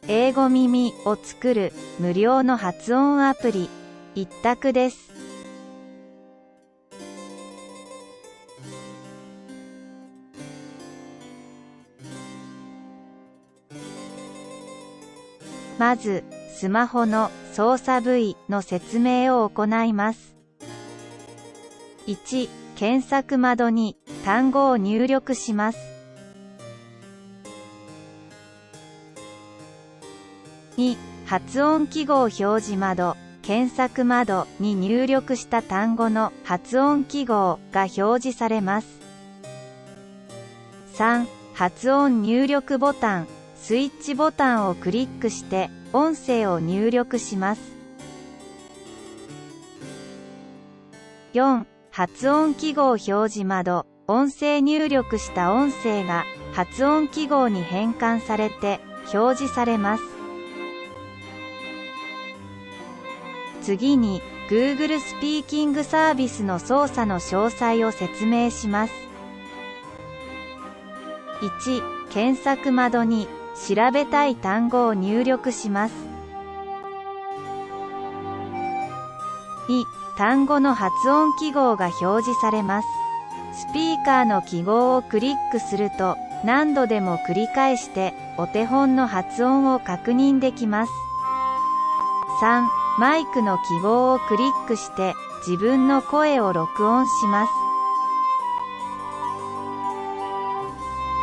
英語耳を作る無料の発音アプリ、一択です。まず、スマホの操作部位の説明を行います。1、検索窓に単語を入力します。2、発音記号表示窓、検索窓に入力した単語の発音記号が表示されます。3、発音入力ボタン、スイッチボタンをクリックして音声を入力します。4、発音記号表示窓、音声入力した音声が発音記号に変換されて表示されます。次に Google スピーキングサービスの操作の詳細を説明します。1、検索窓に調べたい単語を入力します。2、単語の発音記号が表示されます。スピーカーの記号をクリックすると何度でも繰り返してお手本の発音を確認できます。3、マイクの記号をクリックして自分の声を録音します。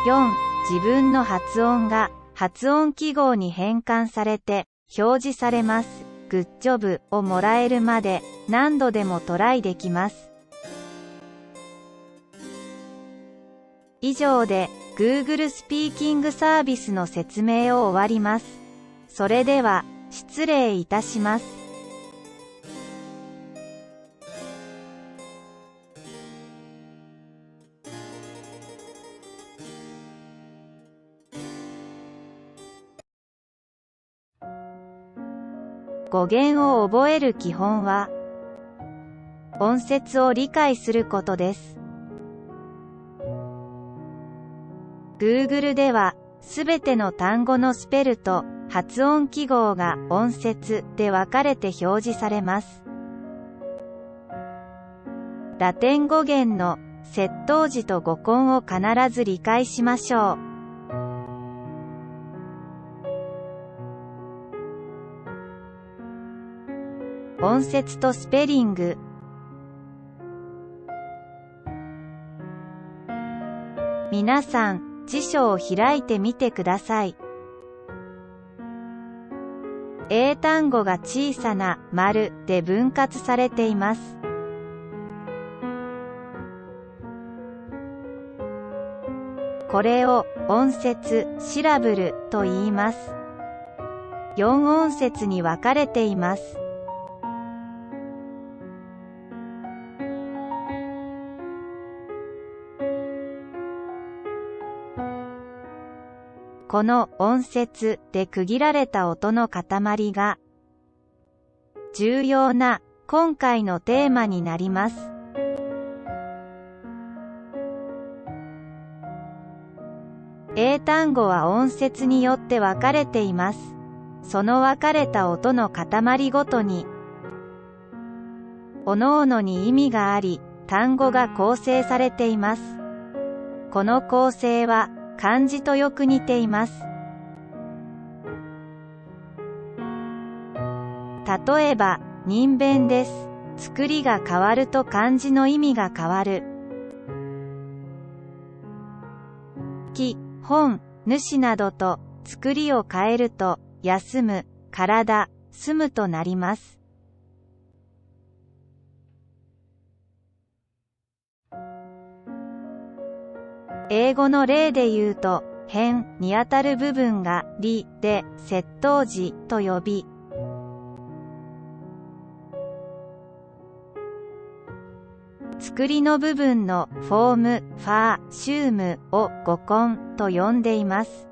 4、自分の発音が発音記号に変換されて表示されます。グッジョブをもらえるまで何度でもトライできます。以上で Google スピーキングサービスの説明を終わります。それでは失礼いたします。語源を覚える基本は、音節を理解することです。Google では、すべての単語のスペルと発音記号が音節で分かれて表示されます。ラテン語源の接頭辞と語根を必ず理解しましょう。音節とスペリング。皆さん、辞書を開いてみてください。英単語が小さな丸で分割されています。これを音節、シラブルと言います。4音節に分かれています。この音節で区切られた音の塊が重要な今回のテーマになります。英単語は音節によって分かれています。その分かれた音の塊ごとに各々に意味があり、単語が構成されています。この構成は漢字とよく似ています。例えば、人弁です。作りが変わると漢字の意味が変わる。木、本、主などと作りを変えると、休む、体、住むとなります。英語の例で言うと、辺にあたる部分がりで接頭辞と呼び、作りの部分のフォーム、ファー、シュームを語根と呼んでいます。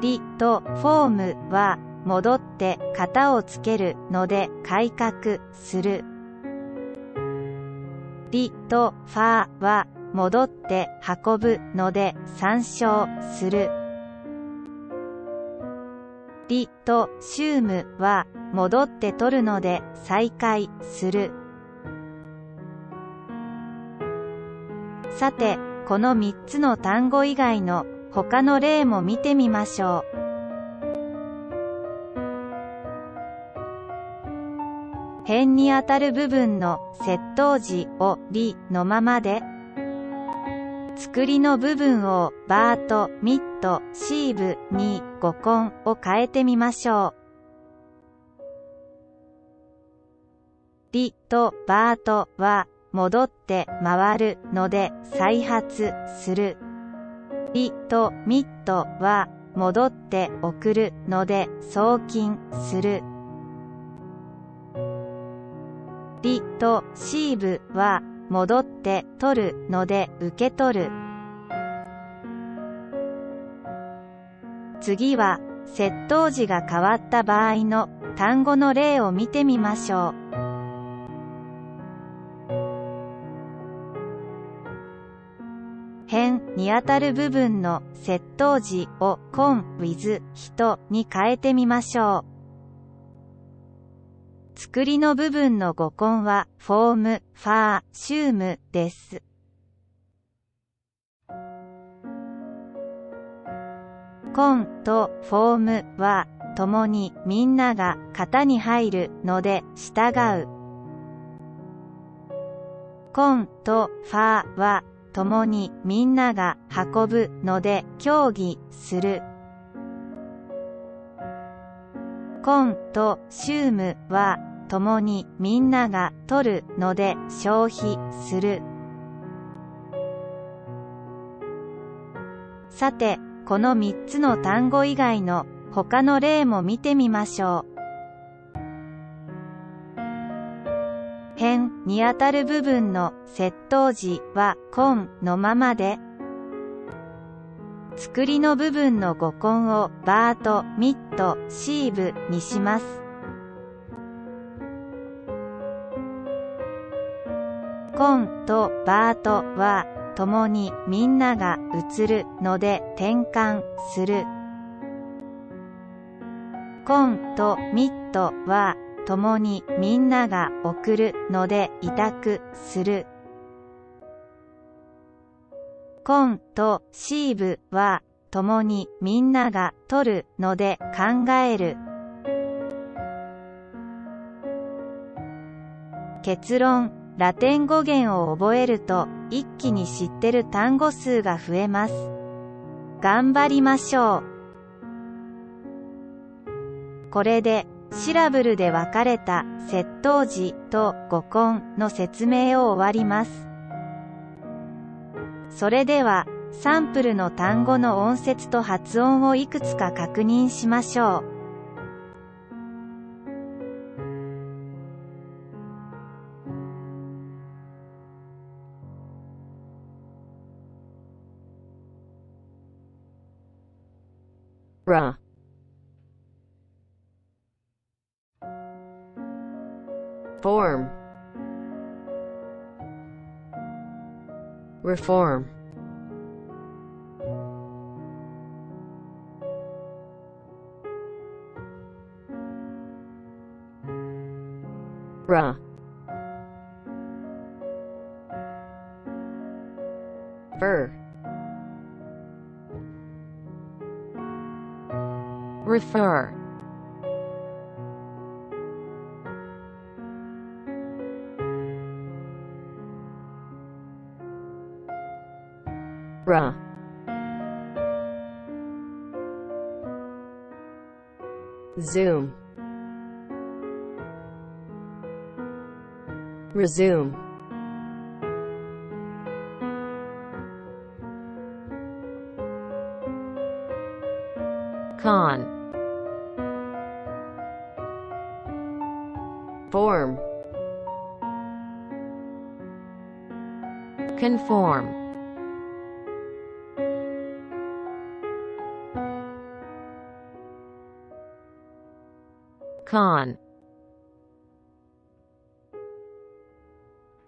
りとフォームは戻って型をつけるので改革する。りとファーは戻って運ぶので参照する。リとシュームは戻って取るので再開する。さて、この3つの単語以外の他の例も見てみましょう。辺にあたる部分の接頭辞をりのままで、作りの部分をバーとミット、シーブに語根を変えてみましょう。りとバートは戻って回るので再発する。りとミットは戻って送るので送金する。りとシーブは戻って取るので受け取る。次は接頭辞が変わった場合の単語の例を見てみましょう。辺にあたる部分の接頭辞をcon with 人に変えてみましょう。作りの部分の語根はフォーム、ファー、シュームです。con とフォームは共にみんなが型に入るので従う。con とファーは共にみんなが運ぶので協議する。con とシュームは共にみんなが取るので消費する。さて、この3つの単語以外の他の例も見てみましょう。辺にあたる部分の接頭辞はconのままで、作りの部分の語根をバーとミット、シーブにします。conとバートは共にみんなが移るので転換する。conとミットは共にみんなが送るので委託する。conとシーブは共にみんなが取るので考える。結論、ラテン語源を覚えると一気に知ってる単語数が増えます。頑張りましょう。これでシラブルで分かれた接頭辞と語根の説明を終わります。それではサンプルの単語の音節と発音をいくつか確認しましょう。ra, form, reform, ra, fur, refer, ra, zoom, resume, con, form, conform, con,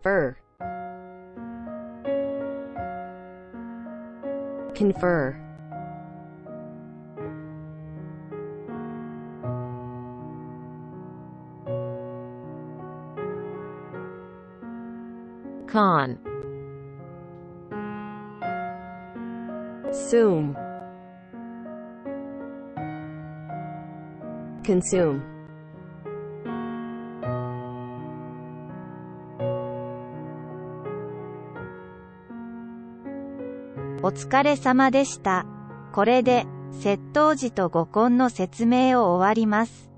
fur, confer, con, consume, consume,お疲れ様でした。これで、接頭辞と語根の説明を終わります。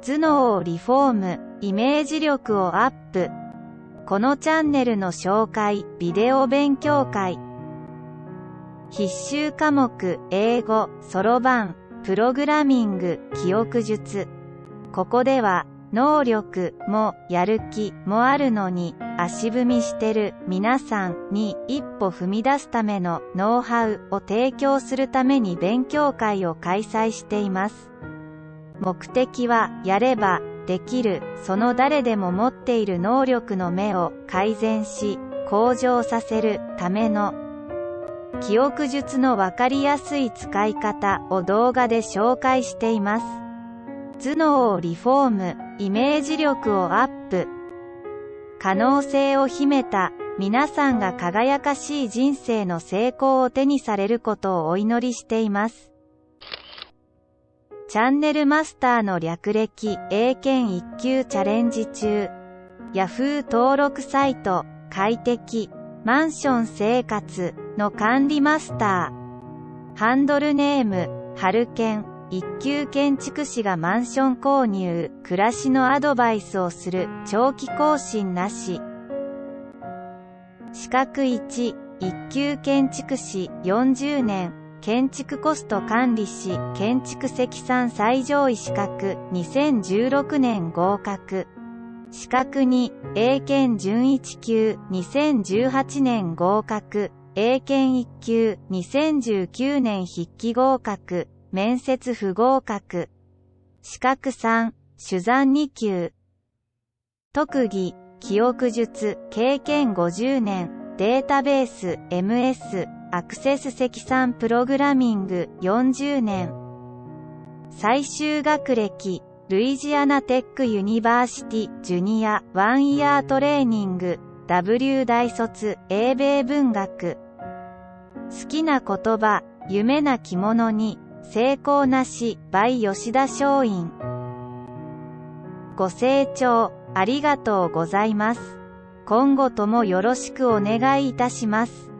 頭脳をリフォーム、イメージ力をアップ。このチャンネルの紹介、ビデオ勉強会。必修科目、英語、そろばん、プログラミング、記憶術。ここでは、能力もやる気もあるのに、足踏みしてる皆さんに一歩踏み出すためのノウハウを提供するために勉強会を開催しています。目的は、やればできる、その誰でも持っている能力の目を改善し、向上させるための記憶術のわかりやすい使い方を動画で紹介しています。頭脳をリフォーム、イメージ力をアップ。可能性を秘めた皆さんが輝かしい人生の成功を手にされることをお祈りしています。チャンネルマスターの略歴、英検1級チャレンジ中。Yahoo 登録サイト、快適、マンション生活の管理マスター。ハンドルネーム、ハルケン、1級建築士がマンション購入、暮らしのアドバイスをする、長期更新なし。資格1、1級建築士40年。建築コスト管理士、建築積算最上位資格、2016年合格。資格2、英検準1級、2018年合格。英検1級、2019年筆記合格。面接不合格。資格3、珠算2級。特技、記憶術、経験50年。データベース、MS。アクセス積算プログラミング40年。最終学歴、ルイジアナテックユニバーシティジュニア1イヤートレーニング W 大卒英米文学。好きな言葉、夢な着物に成功なし by 吉田松陰。ご清聴ありがとうございます。今後ともよろしくお願いいたします。